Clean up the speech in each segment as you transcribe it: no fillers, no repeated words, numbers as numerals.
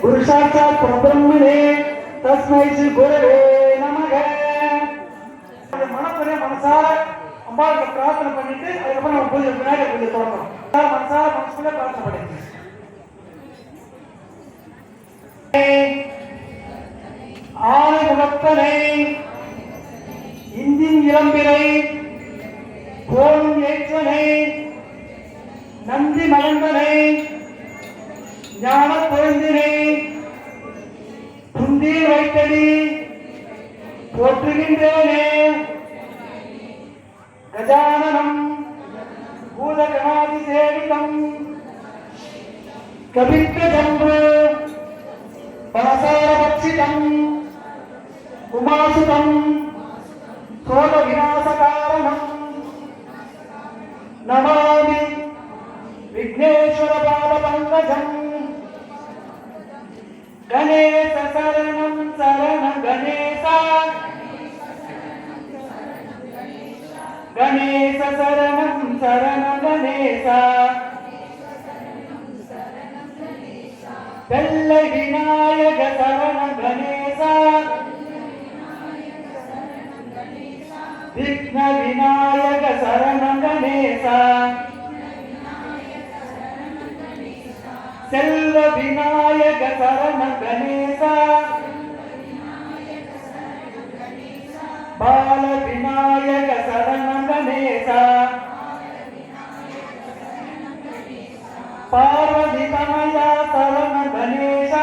புருஷார்த்தாத் பிரம்மணே தஸ்மை ஸ்ரீ குரவே நமக. மனப்பெரிய மனசார அம்பாளுக்கு பிரார்த்தனை பண்ணிட்டு அதுக்கப்புறம் நம்ம பூஜை விநாயகர் பூஜை தொடங்கணும். மனசார மனசுக்குள்ள பிரார்த்தனை பண்ணிட்டு ஆனை முகத்தனை இந்தின் இளம்பிரை கோலும் ஏற்றனை நந்தி மகந்தனை ஞான பொருந்தினை குந்தியில் வைத்தடி போற்றுகின்றேனே. கஜானனம் பூதகணாதி சேவிதம் கபித்த ஜம்பு பலசாரபட்சிதம் உமாசுதம் சோக விநாசகாரணம் நமாமி விக்னேஸ்வர பாதபங்கஜம். கணேச சரணம் சரணம் கணேச கணேச சரணம் சரணம் கணேச. வெள்ளை விநாயக சரணம் கணேச விக்ன விநாயக சரணம் கணேச. செல்வ விநாயக சரணம் கணேச பால விநாயக சரணம் கணேச. பார்வதி தமயா சரணம் கணேச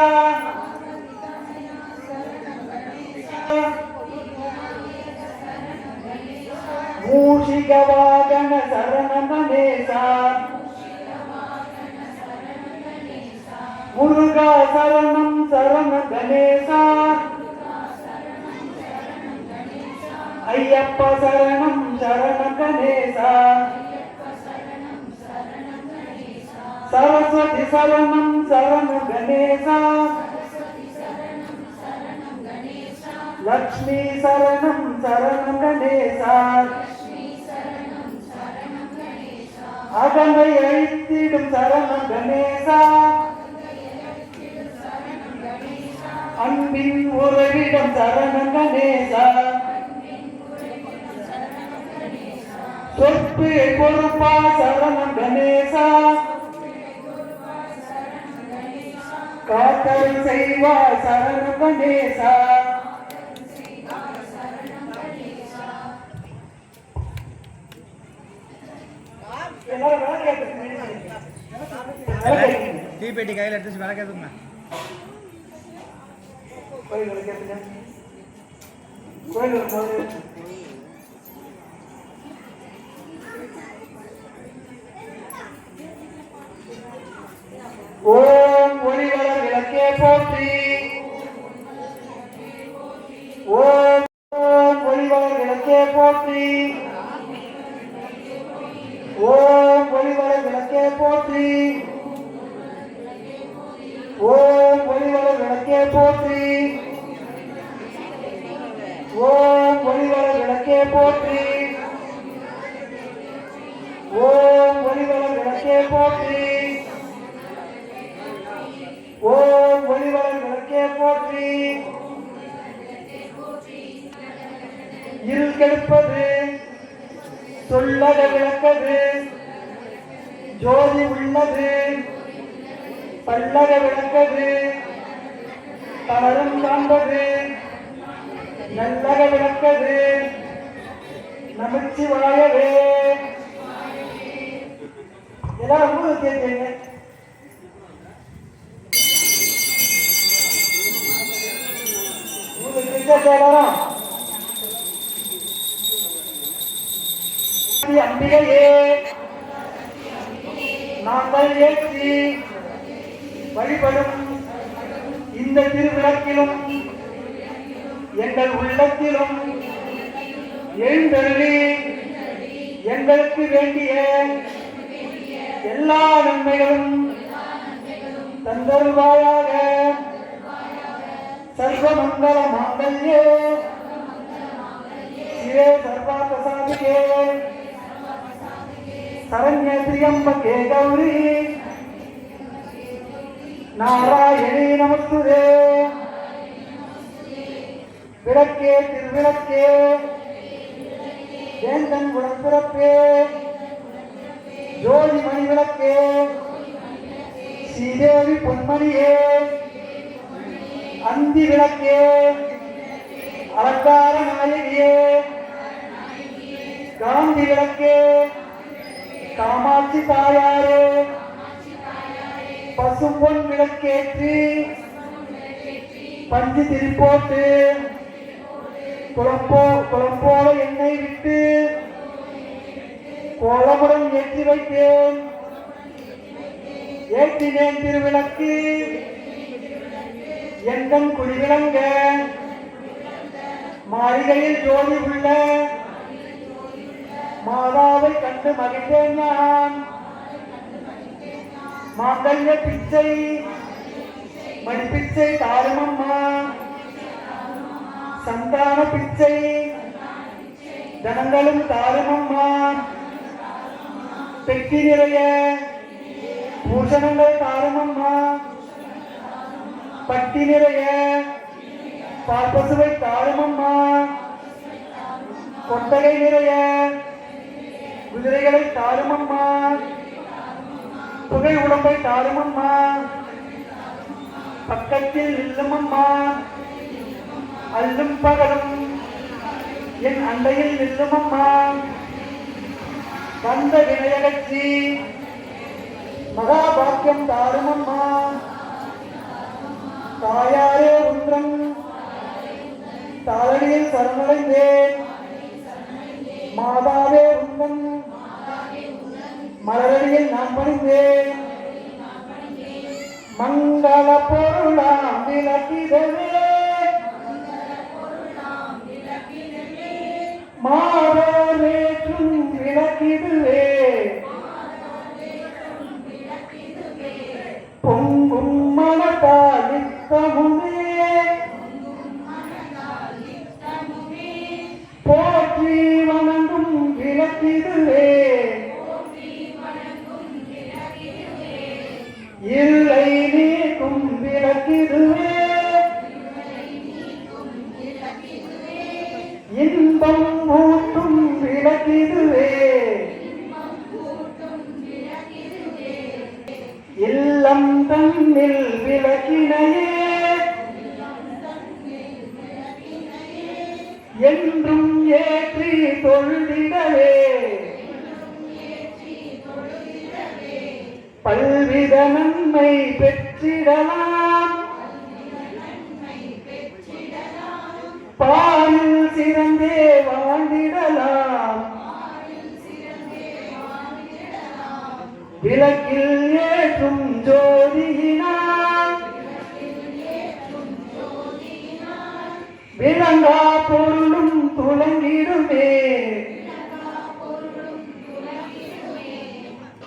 மூஷிக வாகன சரணம் கணேச. முருகா சரணம் சரணம் கணேச. ஐயப்ப சரணம் சரணம் கணேச. சரஸ்வதி சரணம் சரணம் கணேச. லக்ஷ்மி சரணம் சரணம் கணேச. அகமை அழித்திடும் சரணம் கணேச. அன்பின் உறவிடம் சரணம் கணேச. சொற்பு பொறுப்பா சரணம் கணேச. காத்தல் செய்வா சரணம் கணேச. தீப்பெட்டி கையில் எடுத்து விளக்கேதுங்க. ஓம் ஒளிவளர் விளக்கே போற்றி. ஓம் ஒளிவளர் விளக்கே போற்றி. ஓம் ஒளிவளர் விளக்கே போற்றி. ஓம் ஒளிவளர் விளக்கே போற்றி. ஓம் ஒளிவளர் விளக்கே போற்றி. ஓம் ஒளிவளர் விளக்கே போற்றி. ஓம் ஒளிவளர் விளக்கே போற்றி. இருள் கெடுப்பது சொல்லக விளக்கது ஜோதி உள்ளது பல்லக விளக்கது தளரும் காண்பது நல்லக விளக்கது நமச்சிவாயவே. எல்லாரும் ஊரு கேட்பீங்க. அம்பிகையே நாங்கள் ஏற்றி வழிபடும் இந்த திருவிளக்கிலும் எங்கள் உள்ளத்திலும் எழுந்தருளி எங்களுக்கு வேண்டிய எல்லா நன்மைகளும் தந்தருவாயாக. சர்வமங்கல மாங்கல்யே शिवे सर्वार्थसाधिके शरण्ये त्र्यंबके गौरी நாராயணி நமஸ்துதே. விளக்கே திருவிளக்கே வேந்தன் உடன்பிறப்பே ஜோதி மணி விளக்கே ஸ்ரீதேவி பொன்மணியே அந்தி விளக்கே அலங்கார நாயகியே காந்தி விளக்கே காமாட்சி தாயாரே பசும்பொன் விளக்கேற்றி பஞ்சு திரிப்போட்டு குளம்போல எண்ணெய் விட்டு கோலமுடன் ஏற்றி வைத்தேன். ஏற்றினேன் திருவிளக்கு எங்கள் குடிவிளங்க மாளிகையில் ஜோதி உள்ள மாதாவை கண்டு மகிழ்ந்தேன் நான். மாங்கல்ய பிச்சை மடிப்பிச்சை தாருமம்மா சந்தான பிச்சை தனங்களும் தாருமம்மா. பெட்டி நிறைய பூஷணங்கள் தாருமம்மா. பட்டி நிறைய பால் பசுவை தாருமம்மா. கொட்டகை நிறைய குதிரைகளை தாருமம்மா. புகை உடம்பை தாருமம்மா. பக்கத்தில் நில்லுமம்மா. அல்லும் பகலும் என் அண்டையில் நில்லுமம்மா. வந்த வினையகற்றி மகாபாக்கியம் தாருமம்மா. தாயாரே ஒன்றன் தாளடியில் சரணடைந்தேன். மாதாவே உந்தன் மலரடியில் நான் பணிந்தேன். மங்கள பொருளாம் விளக்கிடவே மாறேற்றும் விளக்கிடுவே பொங்கும் மனத்தால் நித்தமுமே போற்றி வணங்கும் விளக்கிடுவே இருளை நீக்கும் விளக்கிடுவே இன்பம் ஊட்டும் விளக்கிடுவே இல்லம் தன்னில் விளக்கினையே என்றும் ஏற்றி தொழுதிடவே பல்வித நன்மை பெற்றிடலாம். பாலில் சிறந்தே வாழ்ந்திடலாம். விளக்கில் ஏற்றும் ஜோதியினால் விளங்கா பொருளும் துளங்கிடுமே.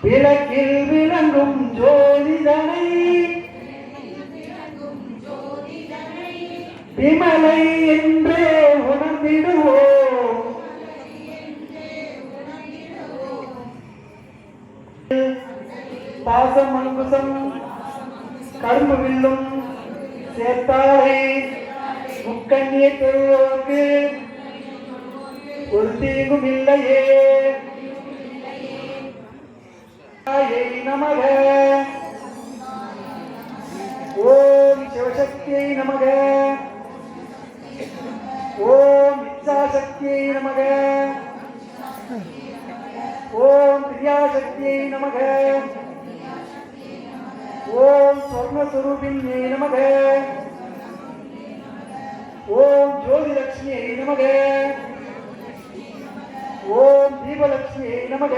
விளக்கில் விளங்கும் ஜோதிதனை விமலை என்றே உணர்ந்திடுவோம். பாசம் அங்குசம் கரும்பு வில்லும் சேர்த்தாரை முக்கண்ணியை தொழுவோருக்கு ஒரு தீங்கும் இல்லையே. நமக ஓம் சிவசக்தியை நமக. ஓம் இச்சாசக்தியை நமக. ஓம் கிரியாசக்தியை நமக. ஓம் ஸ்வர்ணஸ்வரூபிணியை நமக. ஓம் ஜோதிலட்சுமியை நமக. ஓம் தீபலட்சுமியை நமக.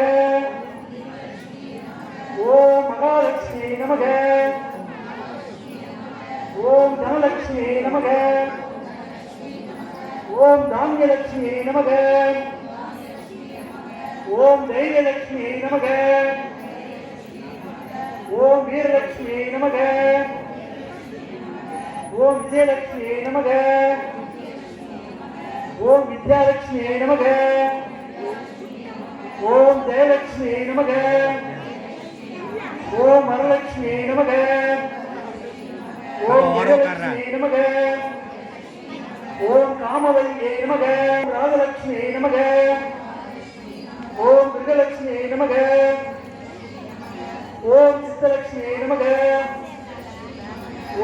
ஓம் மகாலட்சுமியை நமக. ஓம் தனலட்சுமியை நமக. ஓம் தானியலட்சுமியை நமக. ஓம் தைரியலட்சுமியை நமக. ஓம் வீரலட்சுமியை நமக. ஓம் விஜயலட்சுமியை நமக. ஓம் வித்யாலட்சுமியை நமக. ஓம் ஜெயலட்சுமியை நமக. ஓம் வரலட்சுமியை நமக. ராமவல்லியே நமக. ராஜலட்சுமியே நமக. ஓம் கிருகலட்சுமியே நமக. ஓம் சித்தலட்சுமியே நமக.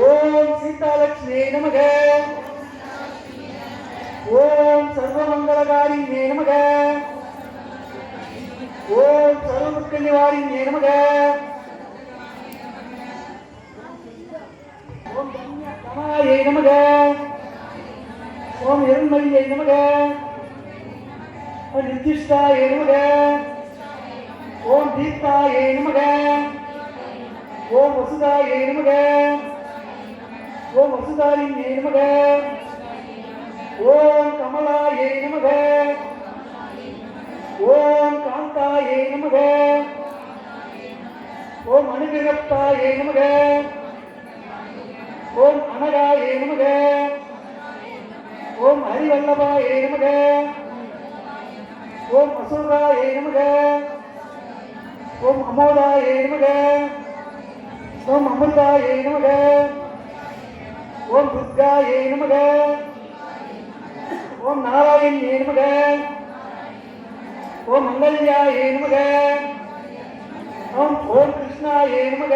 ஓம் சீதாலட்சுமியே நமக. ஓம் சர்வமங்களகாரியே நமக. ஓம் சர்வதுக்கநிவாரியே நமக. ஓம் கமாயே நமக. ஓம் எருண்மலியே நமக. நிர்திஷ்டாயே நமக. ஓம் தீர்த்தாயே நமக. ஓம் வசுதாயே நமக. ஓம் வசுதாரியே நமக. ஓம் கமலாயே நமக. ஓம் காந்தாயே நமக. ஓம் அனுகிரகத்தாயே நமக. ஓம் அனகாயே நமக. ஓம் ஹரிவல்லபாயே நமக. ஓம் அசுராயே நமக. ஓம் அமோதாயே நமக. ஓம் அமிர்தாயே நமக. ஓம் துர்காயே நமக. ஓம் நாராயணியே நமக. ஓம் மங்கல்யாயே நமக. ஓம் கிருஷ்ணாயே நமக.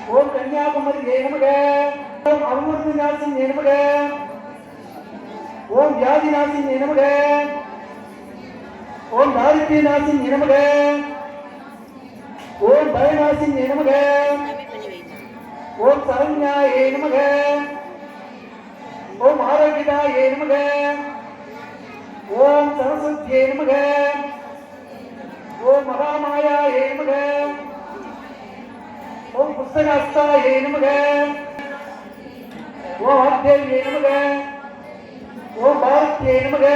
ஓம் கன்யாகுமரியே நமக. ஓம் அருமூர்த்தி நாசினியே நமக. ஓம் வியாதி நாசினியே நமக. ஓம் தாரித்ய நாசினியே நமக. ஓம் பயநாசினியே நமக. ஓம் சரண்யாயே நமக. ஓம் ஆரோக்கியதாயே நமக. ஓம் சரஸ்வதியே நமக. ஓம் மகாமாயாயே நமக. ஓம் புஸ்தகஸ்தாயே நமக. ஓம் ஆத்யேயே நமக. ஓம் பாரத்யே நமக.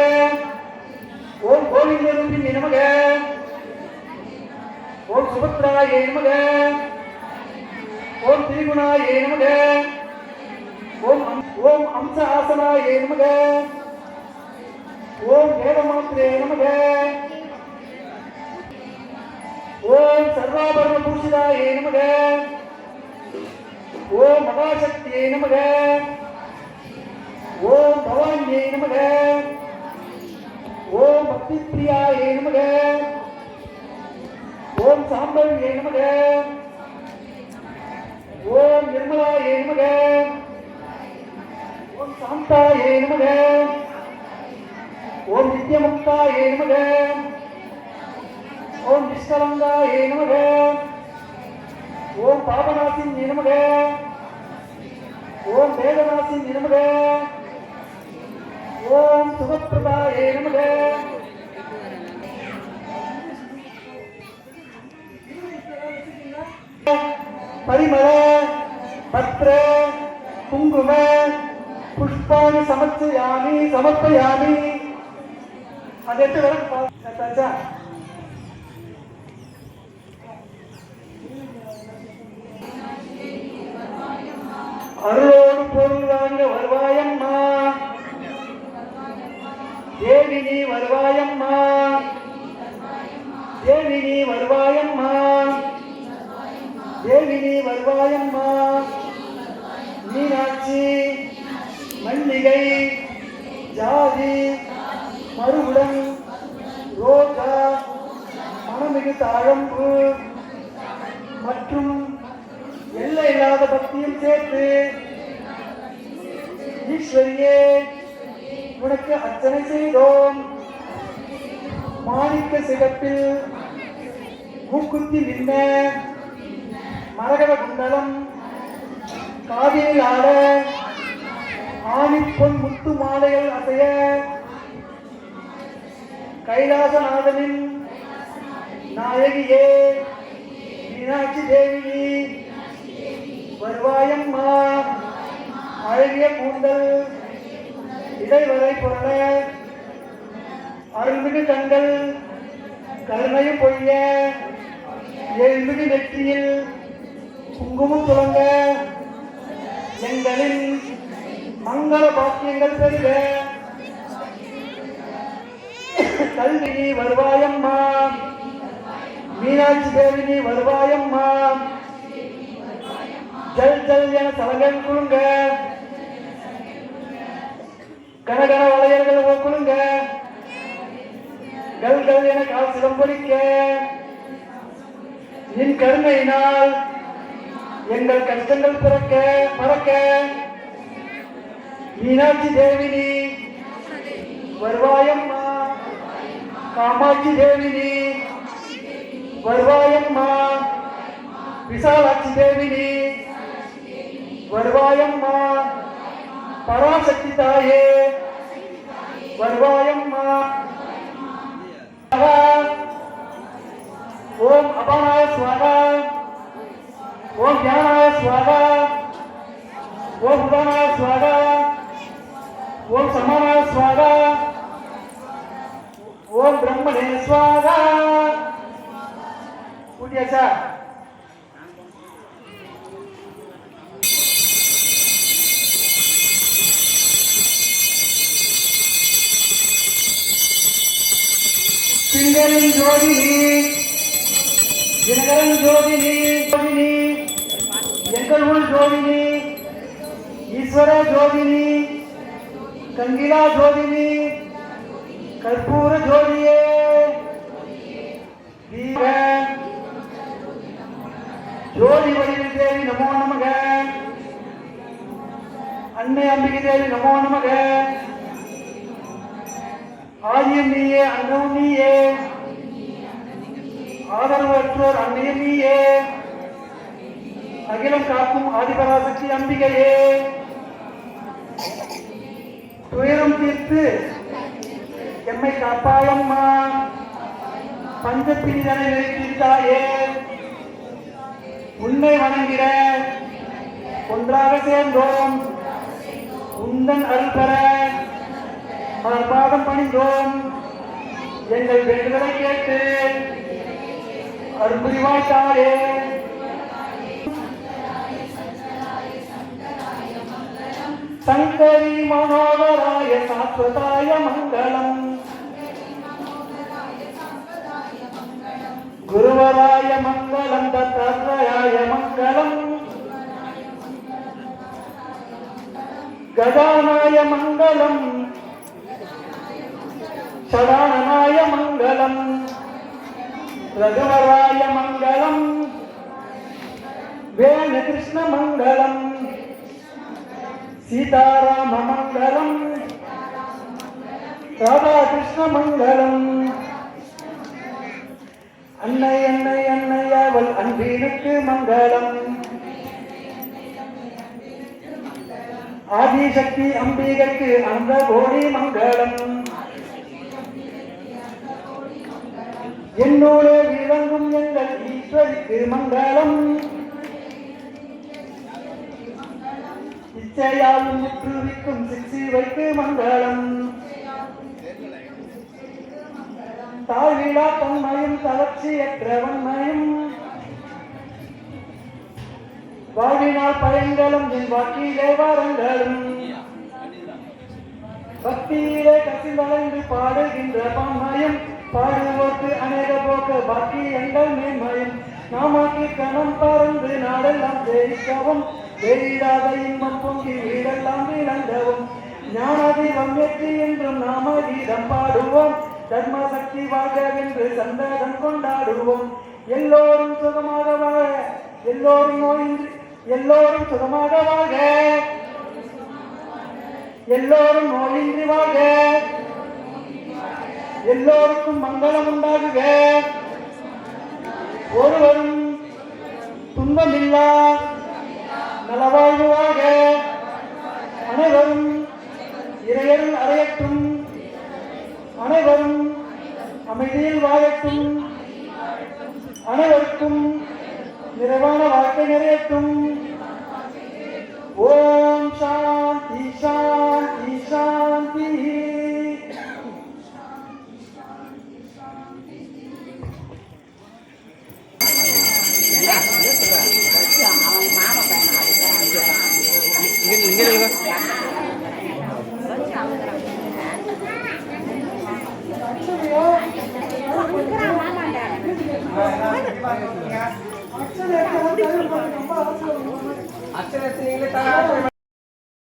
ஓம் கோவிந்தரூபிணி நமக. ஓம் சுபத்ராயே நமக. ஓம் திரிகுணாயே நமக. ஓம் அம்ச ஆசனாயே நமக. ஓம் வேதமாத்ரே நமக. ஓம் சர்வாபரண பூஷிதாயே நமக. ஓம் மகாசக்தியே நமக. ஓம் பவானியே நமக. ஓம் பக்தி பிரியாயே நமக. ஓம் சாம்பவியே நமக. ஓம் நிர்மலாயே நமக. ஓம் சாந்தாயே நமக. ஓம் நித்யமுக்தாயே நமக. ஓம் நிஷ்கலங்காயே நமக. ஓம் பாபநாசின்யே நமக. ஓம் வேதநாசின்யே நமக. ஓம் சுகப்பிரதாயே நமக. பரிமள பத்ர குங்கும புஷ்பாணி சமர்ப்பயாமி. அது எட்டு வர அருளோடு பொருள் வாங்க வருவாயம்மா. தேவி நீ வருவாயம்மா. தேவி நீ வருவாயம்மா. தேவி நீ வருவாயம்மா. மீனாட்சி மல்லிகை ஜாதி மறுகுடன் ரோஜா மனமிகு தாழம்பு மற்றும் எல்லை இல்லாத பக்தியும் சேர்த்து ஈஸ்வரியே உனக்கு அர்ச்சனை செய்தோம். மாணிக்க சிகப்பில் மூக்குத்தி நின்ன மரகத குண்டலம் காதில் ஆட ஆணிப்பொன் முத்து மாலைகள் அசைய கைலாசநாதனின் நாயகியே மீனாட்சி தேவி வருவாயம்மா. அழகிய கூந்தல் இடைவரை புரள அருள்மிகு கண்கள் கருணையும் பொய்ய எழுமிகு நெற்றியில் குங்குமம் துளங்க எங்களின் மங்கள பாக்கியங்கள் பெருக கல்வி நீ வருவாயம்மா. மீனாட்சி தேவி நீ வருவாயம்மா. ஜல் ஜல் என தலங்கள் குழுங்க கனகன வளையல்கள் ஓக்குழுங்க கல்கள் என கால் சிலம்பொலிக்க நின் கருணையினால் எங்கள் கஷ்டங்கள் பிறக்க மறக்க மீனாட்சி தேவினி வருவாயம்மா காமாட்சி தேவினி வருவாயம்மா விசாலாட்சி தேவினி வருவாயம்மா பராசக்தி தாயே வருவாயம்மா ஓம் அபானாய ஸ்வாகா ஓம் ஞானாய ஸ்வாகா ஓம் உதானாய ஸ்வாகா ஓம் சமானாய ஸ்வாகா ஓம் பிரம்மணே ஸ்வாகா. கூட்டியாச்சா? திங்களின் ஜோதினி தினகரன் ஜோதினி ஜோதினி எங்கள் உள் ஜோதினி ஈஸ்வர ஜோதினி கங்கிலா ஜோதினி கற்பூர ஜோதியே தீப ஜோதி வடிவில் தேவி நமோ நமக அன்னை அம்பிகை தேவி நமோ நமக ஆதியும் நீயே அன்னமும் நீயே ஆதரவற்றோர் அன்னையும் நீயே அகிலம் காக்கும் ஆதிபராசக்தி அம்பிகையே துயரம் தீர்த்து எம்மை காப்பாயம்மா பஞ்சப்பிரிதனை நிறுத்தித்தாயே உன்னை வணங்கிட ஒன்றாக சேர்ந்தோம் உந்தன் அருள் பெற பாதம் பணிந்தோம் எங்கள் வேண்டுதலை கேட்டு அருள்புரிவாய்த்தாரே. சங்கரி மனோகராய சாஸ்வதாய மங்களம் குருவராய மங்களம் தத்தாத்ரயாய மங்களம் கதானாய மங்களம் ஷடானனாய மங்களம் ரகுவராய மங்களம் வேண கிருஷ்ண மங்களம் சீதாராம மங்களம் ராதா கிருஷ்ண மங்களம் அன்னை அன்னை அன்னை அவள் அன்பினுக்கு மங்களம் ஆதிசக்தி அம்பிகைக்கு அந்த கோடி மங்களம் என்னோடு விளங்கும் எங்கள் ஈஸ்வரிக்கு மங்களம் இச்சையாலும் முற்றுவிக்கும் சிற்சிவைக்கு மங்களம் தாழ்விழா தன்மையும் தளர்ச்சியற்ற வன்மையும் வாழ்வினால் பயன்களும் என் வாக்கிலே வரங்களும் பக்தியிலே கசிந்தடைந்து பாடுகின்ற பன்மையும் பாடுவோர்க்கு அநேக போக்க பாக்கி எங்கள் மேன்மையும் நாமாக்கி கணம் பறந்து நாடெல்லாம் ஜெயிக்கவும் வெளியிடாத இன்பம் பொங்கி வீடெல்லாம் விளங்கவும் ஞானதீபம் வெற்றி என்றும் நாம கீதம் பாடுவோம் தர்ம சக்தி வாழ்க என்று சந்ததம் கொண்டாடுவோம் எல்லோரும் சுகமாக வாழ எல்லோரும் நோயின்றி எல்லோரும் சுகமாக வாழ்க எல்லோரும் நோயின்றி வாழ்க எல்லோருக்கும் மங்களம் உண்டாகுக ஒருவரும் துன்பமில்லா நலவாழ்வு வாழ்க அனைவரும் இறையருள் அடையட்டும் அனைவரும் அமைதியில் வாழட்டும் அனைவருக்கும் நிறைவான வாழ்க்கை நிறையட்டும். ஓம் சாந்தி சாந்தி சாந்தி. அச்சனை